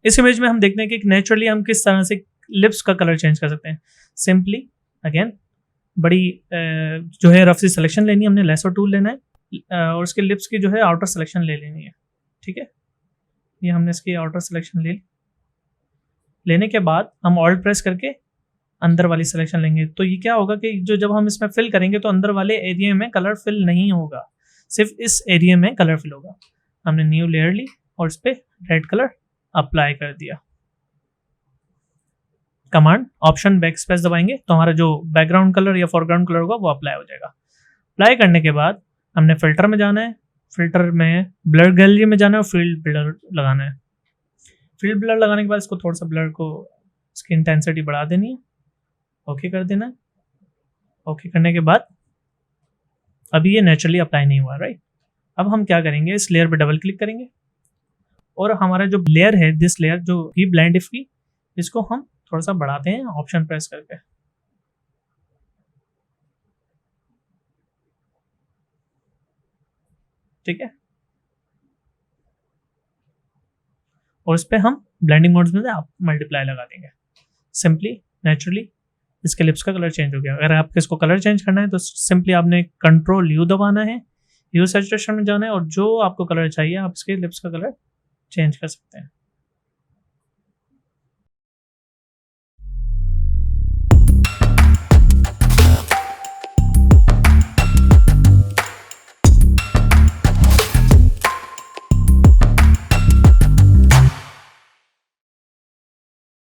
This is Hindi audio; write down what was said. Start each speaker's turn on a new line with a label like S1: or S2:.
S1: इस इमेज में हम देखते हैं कि नेचुरली हम किस तरह से लिप्स का कलर चेंज कर सकते हैं। सिंपली अगेन बड़ी जो है रफ सी सिलेक्शन लेनी है, हमने लेसो टूल लेना है और उसके लिप्स की जो है आउटर सिलेक्शन ले लेनी है। ठीक है, ये हमने इसकी आउटर सिलेक्शन ले ली। लेने के बाद हम ऑल्ट प्रेस करके अंदर वाली सिलेक्शन लेंगे। तो ये क्या होगा कि जो जब हम इसमें फिल करेंगे तो अंदर वाले एरिया में कलर फिल नहीं होगा, सिर्फ इस एरिया में कलर फिल होगा। हमने न्यू लेयर ली और इस पर रेड कलर अप्लाई कर दिया। कमांड ऑप्शन बैक स्पेस दबाएंगे तो हमारा जो बैकग्राउंड कलर या फोरग्राउंड कलर होगा वो अप्लाई हो जाएगा। अप्लाई करने के बाद हमने फिल्टर में जाना है, फिल्टर में ब्लर गैलरी में जाना है और फील्ड ब्लर लगाना है। फील्ड ब्लर लगाने के बाद इसको थोड़ा सा ब्लर को इसकी इंटेंसिटी बढ़ा देनी है, ओके कर देना है। ओके करने के बाद अभी ये नेचुरली अप्लाई नहीं हुआ, राइट। अब हम क्या करेंगे, इस लेयर पे डबल क्लिक करेंगे और हमारा जो लेयर है दिस लेयर जो भी ब्लेंड इफ की, इसको हम थोड़ा सा बढ़ाते हैं ऑप्शन प्रेस करके। ठीक है, और इस पे हम ब्लेंडिंग मोड्स में मल्टीप्लाई लगा देंगे। सिंपली नेचुरली इसके लिप्स का कलर चेंज हो गया। अगर आपको इसको कलर चेंज करना है तो सिंपली आपने कंट्रोल यू दबाना है, यू सैचुरेशन में जाना है और जो आपको कलर चाहिए आप इसके लिप्स का कलर चेंज कर सकते हैं।